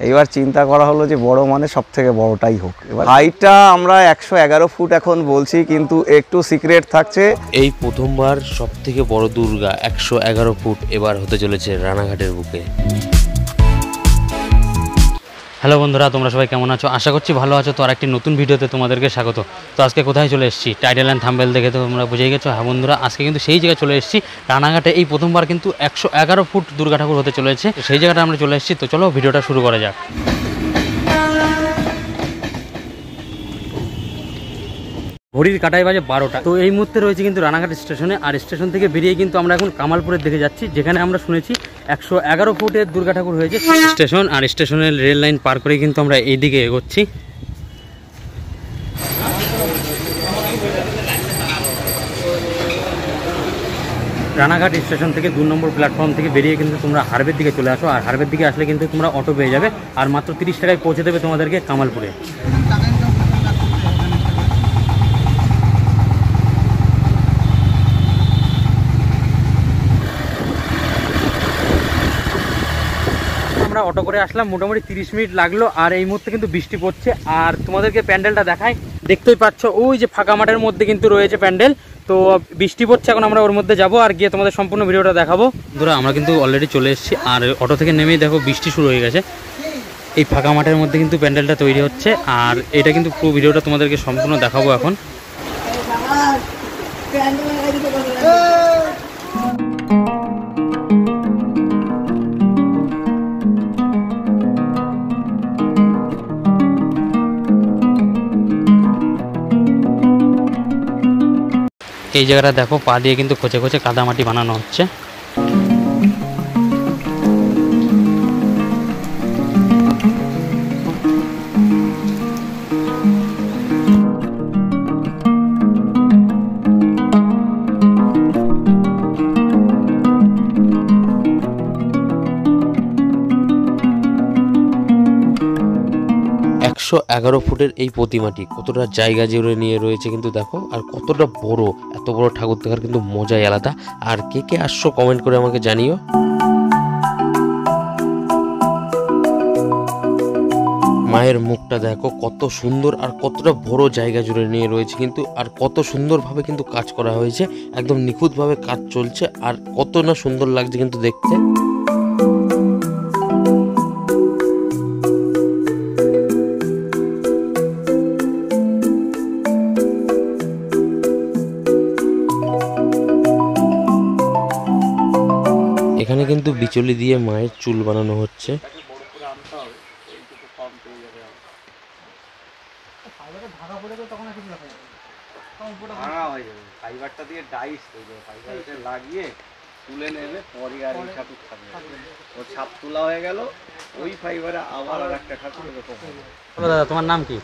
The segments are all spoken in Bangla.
এইবার চিন্তা করা হলো যে বড় মানে সব থেকে বড়টাই হোক। এবার হাইটটা আমরা 111 ফুট এখন বলছি, কিন্তু একটু সিক্রেট থাকছে। এই প্রথমবার সব থেকে বড় দুর্গা 111 ফুট এবার হতে চলেছে রানাঘাটের বুকে। হ্যালো বন্ধুরা, তোমরা সবাই কেমন আছো? আশা করছি ভালো আছো। তো আর একটি নতুন ভিডিওতে তোমাদেরকে স্বাগত। তো আজকে কোথায় চলে এসেছি, টাইটেল অ্যান্ড থাম্বনেল দেখে তো তোমরা বুঝেই গেছো। হ্যাঁ বন্ধুরা, আজকে কিন্তু সেই জায়গায় চলে এসেছি, রানাঘাটে এই প্রথমবার কিন্তু 111 ফুট দুর্গা ঠাকুর হতে চলেছে। সেই জায়গাটা আমরা চলে এসেছি। তো চলো ভিডিওটা শুরু করা যাক। ঘড়ির কাটায় বাজে 12টা। তো এই মুহূর্তে রয়েছে কিন্তু রানাঘাট স্টেশনে, আর স্টেশন থেকে বেরিয়ে কিন্তু আমরা এখন কামালপুরের দিকে যাচ্ছি, যেখানে আমরা শুনেছি 111 ফুটের দুর্গা ঠাকুর হয়েছে স্টেশন। আর স্টেশনের রেল লাইন পার করে কিন্তু আমরা এই দিকে এগোচ্ছি। রানাঘাট স্টেশন থেকে 2 নম্বর প্ল্যাটফর্ম থেকে বেরিয়ে কিন্তু তোমরা হারবের দিকে চলে আসো, আর হারবের দিকে আসলে কিন্তু তোমরা অটো পেয়ে যাবে, আর মাত্র 30 টাকায় পৌঁছে দেবে তোমাদেরকে কামালপুরে। আমরা অটো করে আসলাম, মোটামুটি 30 মিনিট লাগলো। আর এই মুহূর্তে কিন্তু বৃষ্টি পড়ছে। আর তোমাদেরকে প্যান্ডেলটা দেখাই, দেখতেই পাচ্ছ ওই যে ফাঁকা মাঠের মধ্যে কিন্তু রয়েছে প্যান্ডেল। তো বৃষ্টি পড়ছে, এখন আমরা ওর মধ্যে যাব আর গিয়ে তোমাদের সম্পূর্ণ ভিডিওটা দেখাবো। ধরো আমরা কিন্তু অলরেডি চলে এসেছি, আর অটো থেকে নেমেই দেখো বৃষ্টি শুরু হয়ে গেছে। এই ফাঁকা মাঠের মধ্যে কিন্তু প্যান্ডেলটা তৈরি হচ্ছে, আর এটা কিন্তু পুরো ভিডিওটা তোমাদেরকে সম্পূর্ণ দেখাবো এখন। এই জায়গাটা দেখো, পা দিয়ে কিন্তু খোঁচে খোঁচে কাদামাটি বানানো হচ্ছে। একশো 11 ফুটের এই প্রতিমাটি কতটা জায়গা জুড়ে নিয়ে রয়েছে কিন্তু দেখো, আর কতটা বড়। এত বড় ঠাকুর দেখার কিন্তু মজাই আলাদা। আর কে কে আসছো কমেন্ট করে আমাকে জানিও। মায়ের মুখটা দেখো কত সুন্দর, আর কতটা বড় জায়গা জুড়ে নিয়ে রয়েছে কিন্তু, আর কত সুন্দরভাবে কিন্তু কাজ করা হয়েছে, একদম নিখুঁতভাবে কাজ চলছে, আর কত না সুন্দর লাগছে কিন্তু দেখতে। এখানে কিন্তু বিচলি দিয়ে মায়ের চুল বানানো হচ্ছে। তোমার নাম কি?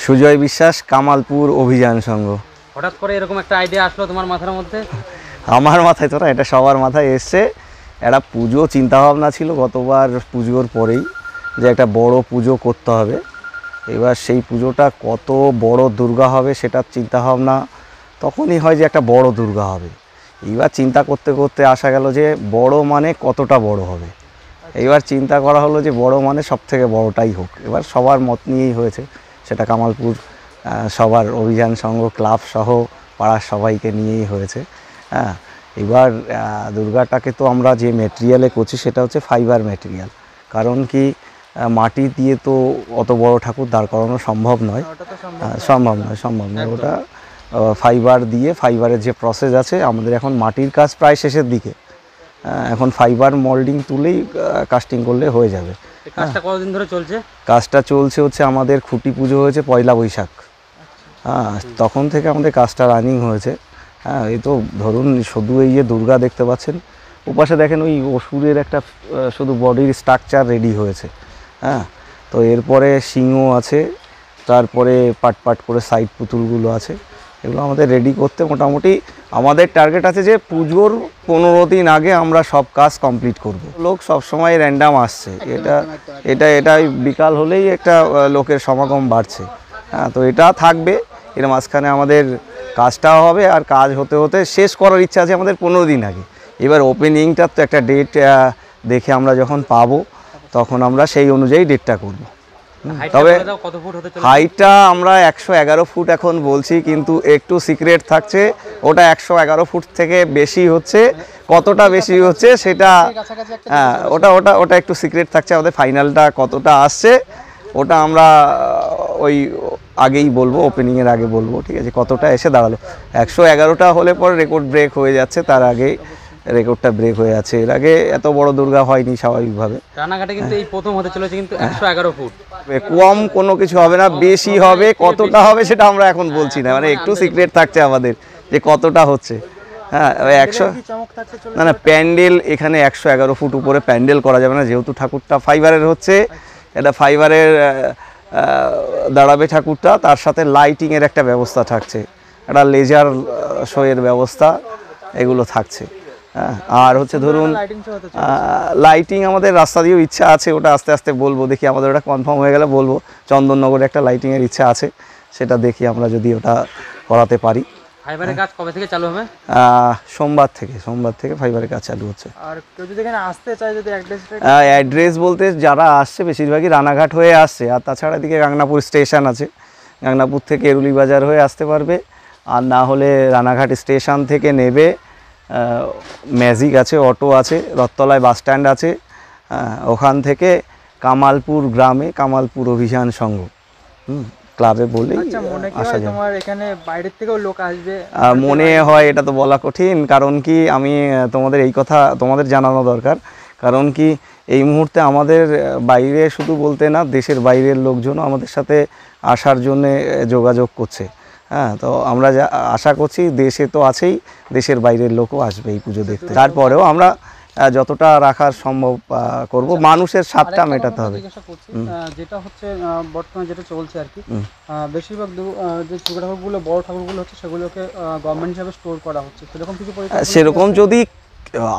সুজয় বিশ্বাস, কামালপুর অভিযান সংঘ। হঠাৎ করে এরকম একটা আইডিয়া আসলো তোমার মাথার মধ্যে? আমার মাথায় তো না, এটা সবার মাথায় এসছে। একটা পুজো চিন্তাভাবনা ছিল গতবার পুজোর পরেই, যে একটা বড় পুজো করতে হবে। এবার সেই পুজোটা কত বড় দুর্গা হবে সেটার চিন্তাভাবনা তখনই হয় যে একটা বড় দুর্গা হবে। এইবার চিন্তা করতে করতে আসা গেল যে বড় মানে কতটা বড় হবে। এইবার চিন্তা করা হলো যে বড় মানে সব থেকে বড়টাই হোক। এবার সবার মত নিয়েই হয়েছে, সেটা কামালপুর সবার অভিযান সংঘ ক্লাব সহ পাড়ার সবাইকে নিয়েই হয়েছে। হ্যাঁ, এবার দুর্গাটাকে তো আমরা যে ম্যাটেরিয়ালে করছি সেটা হচ্ছে ফাইবার ম্যাটেরিয়াল। কারণ কি, মাটি দিয়ে তো অত বড় ঠাকুর দাঁড় করানো সম্ভব নয়। ওটা ফাইবার দিয়ে, ফাইবারের যে প্রসেস আছে, আমাদের এখন মাটির কাজ প্রায় শেষের দিকে। এখন ফাইবার মোল্ডিং তুলেই কাস্টিং করলে হয়ে যাবে। কাজটা কতদিন ধরে চলছে? কাজটা চলছে হচ্ছে, আমাদের খুঁটি পুজো হয়েছে 1 বৈশাখ। হ্যাঁ, তখন থেকে আমাদের কাজটা রানিং হয়েছে। হ্যাঁ, এই তো ধরুন শুধু এই যে দুর্গা দেখতে পাচ্ছেন, ওপাশে দেখেন ওই অসুরের একটা শুধু বডির স্ট্রাকচার রেডি হয়েছে। হ্যাঁ, তো এরপরে সিংহ আছে, তারপরে পাট পাট করে সাইড পুতুলগুলো আছে। এগুলো আমাদের রেডি করতে মোটামুটি আমাদের টার্গেট আছে যে পুজোর 15 দিন আগে আমরা সব কাজ কমপ্লিট করব। লোক সবসময় র্যান্ডাম আসছে, এটা বিকাল হলেই একটা লোকের সমাগম বাড়ছে। হ্যাঁ, তো এটা থাকবে। এর মাঝখানে আমাদের কাজটাও হবে, আর কাজ হতে হতে শেষ করার ইচ্ছা আছে আমাদের 15 দিন আগে। এবার ওপেনিংটার তো একটা ডেট দেখে আমরা যখন পাবো তখন আমরা সেই অনুযায়ী ডেটটা করব। হাইটটা তবে বলে দাও কত ফুট হতে চলেছে? হাইটটা আমরা 111 ফুট এখন বলছি, কিন্তু একটু সিক্রেট থাকছে, ওটা 111 ফুট থেকে বেশি হচ্ছে, কতটা বেশি হচ্ছে সেটা হ্যাঁ ওটা ওটা ওটা একটু সিক্রেট থাকছে। আমাদের ফাইনালটা কতটা আসছে ওটা আমরা ওই আগেই বলবো, ওপেনিংয়ের আগে বলবো, ঠিক আছে? কতটা এসে দাঁড়ালো 111টা হলে পর রেকর্ড ব্রেক হয়ে যাচ্ছে, তার আগে রেকর্ডটা ব্রেক হয়ে যাচ্ছে। এর আগে এত বড় দুর্গা হয়নি স্বাভাবিকভাবে। রানাঘাটে কিন্তু এই প্রথম হতে চলেছে কিন্তু 111 ফুট। কম কোনো কিছু হবে না, বেশি হবে, কতটা হবে সেটা আমরা এখন বলছি না, মানে একটু সিক্রেট থাকছে আমাদের যে কতটা হচ্ছে। হ্যাঁ 100 না না, প্যান্ডেল এখানে 111 ফুট উপরে প্যান্ডেল করা যাবে না, যেহেতু ঠাকুরটা ফাইবারের হচ্ছে, এটা ফাইবারের দাঁড়াবে ঠাকুরটা, তার সাথে লাইটিংয়ের একটা ব্যবস্থা থাকছে, একটা লেজার শোয়ের ব্যবস্থা, এগুলো থাকছে। হ্যাঁ আর হচ্ছে ধরুন লাইটিং আমাদের রাস্তা দিয়েও ইচ্ছা আছে, ওটা আস্তে আস্তে বলবো, দেখি আমাদের ওটা কনফার্ম হয়ে গেলে বলবো। চন্দননগরে একটা লাইটিংয়ের ইচ্ছা আছে, সেটা দেখি আমরা যদি ওটা করাতে পারি। ফাইবারের কাজ কবে থেকে চালু হবে? সোমবার থেকে ফাইবারের কাজ চালু হচ্ছে। আর কেউ যদি এখানে আসতে চায়, যদি অ্যাড্রেস বলতে যারা আসছে বেশিরভাগই রানাঘাট হয়ে আসছে, আর তাছাড়া এদিকে গাংনাপুর স্টেশন আছে, গাংনাপুর থেকে এরুলি বাজার হয়ে আসতে পারবে, আর না হলে রানাঘাট স্টেশন থেকে নেবে, ম্যাজিক আছে, অটো আছে, রথতলায় বাস স্ট্যান্ড আছে, ওখান থেকে কামালপুর গ্রামে কামালপুর অভিযান সংঘ ক্লাবে বলেই আসা যায়। তোমার এখানে বাইরের থেকেও লোক আসবে মনে হয়, এটা তো বলা কঠিন, কারণ কি আমি তোমাদের এই কথা তোমাদের জানানো দরকার, কারণ কি এই মুহূর্তে আমাদের বাইরে শুধু বলতে না, দেশের বাইরের লোকজনও আমাদের সাথে আসার জন্যে যোগাযোগ করছে। হ্যাঁ তো আমরা যা আশা করছি, দেশে তো আছেই, দেশের বাইরের লোকও আসবে এই পুজো দেখতে। তারপরেও আমরা যতটা রাখার সম্ভব করব, মানুষের স্বাদটা মেটাতে হবে। যেটা হচ্ছে বর্তমানে যেটা চলছে আর কি, বেশিরভাগ যে ছোটো ঠাকুরগুলো, বড় ঠাকুরগুলো হচ্ছে, সেগুলোকে গভর্নমেন্ট হিসাবে স্টোর করা হচ্ছে, সেরকম কিছু সেরকম যদি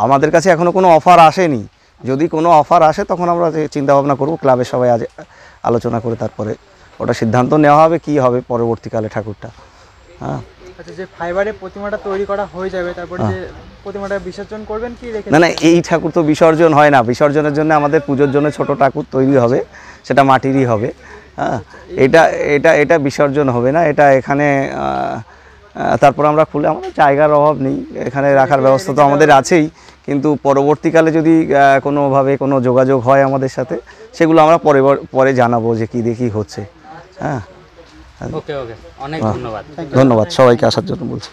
আমাদের কাছে এখনো কোনো অফার আসেনি, যদি কোনো অফার আসে তখন আমরা চিন্তা ভাবনা করব, ক্লাবের সবাই আজ আলোচনা করে তারপরে ওটা সিদ্ধান্ত নেওয়া হবে কি হবে পরবর্তীকালে ঠাকুরটা। হ্যাঁ আচ্ছা, যে ফাইবারের প্রতিমাটা তৈরি করা হয়ে যাবে, তারপরে যে প্রতিমাটা বিসর্জন করবেন কি রেখে? না না, এই ঠাকুর তো বিসর্জন হয় না, বিসর্জনের জন্য আমাদের পুজোর জন্য ছোট ঠাকুর তৈরি হবে, সেটা মাটিরই হবে। হ্যাঁ এটা এটা এটা বিসর্জন হবে না, এটা এখানে তারপর আমরা খুলে, আমাদের জায়গার অভাব নেই, এখানে রাখার ব্যবস্থা তো আমাদের আছেই, কিন্তু পরবর্তীকালে যদি কোনোভাবে কোনো যোগাযোগ হয় আমাদের সাথে, সেগুলো আমরা পরে জানাবো যে কী দেখি হচ্ছে। হ্যাঁ ওকে ওকে, অনেক ধন্যবাদ। ধন্যবাদ সবাইকে আসার জন্য বলছি।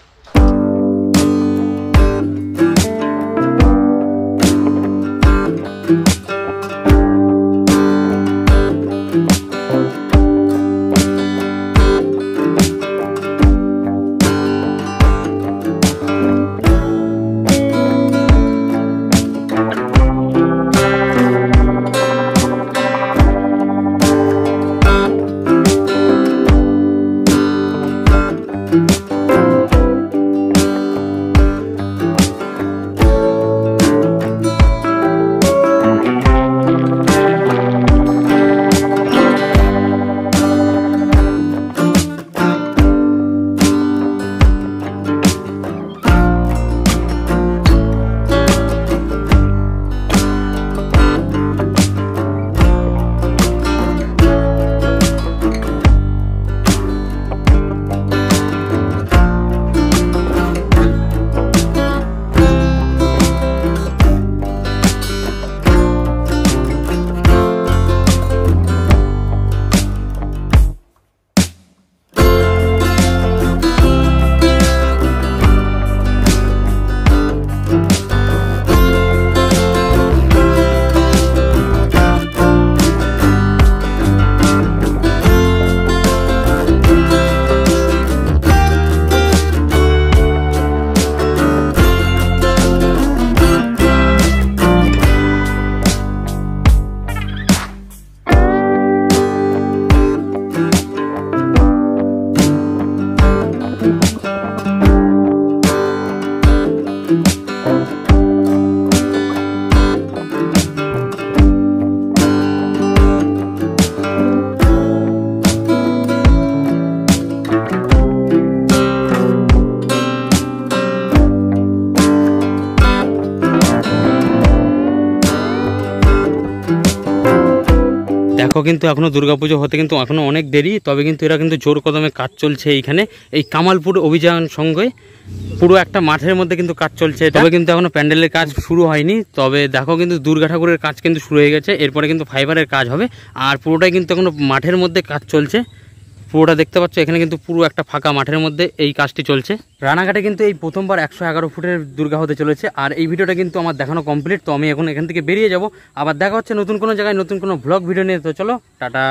দেখো কিন্তু এখনো দুর্গাপুজো হতে কিন্তু এখনো অনেক দেরি, তবে কিন্তু এরা কিন্তু জোর কদমে কাজ চলছে এইখানে এই কামালপুর অভিযান সঙ্গে পুরো একটা মাঠের মধ্যে কিন্তু কাজ চলছে। তবে কিন্তু এখনো প্যান্ডেলের কাজ শুরু হয়নি, তবে দেখো কিন্তু দুর্গা ঠাকুরের কাজ কিন্তু শুরু হয়ে গেছে, এরপরে কিন্তু ফাইবারের কাজ হবে। আর পুরোটাই কিন্তু এখনো মাঠের মধ্যে কাজ চলছে, পুরোটা দেখতে পাচ্ছ এখানে কিন্তু পুরো একটা ফাঁকা মাঠের মধ্যে এই কাজটি চলছে। রানাঘাটে কিন্তু এই প্রথমবার 111 ফুটের দুর্গা হতে চলেছে। আর এই ভিডিওটা কিন্তু আমার দেখানো কমপ্লিট, তো আমি এখন এখান থেকে বেরিয়ে যাব। আবার দেখা হচ্ছে নতুন কোনো জায়গায় নতুন কোনো ভ্লগ ভিডিও নিয়ে। তো চলো টাটা।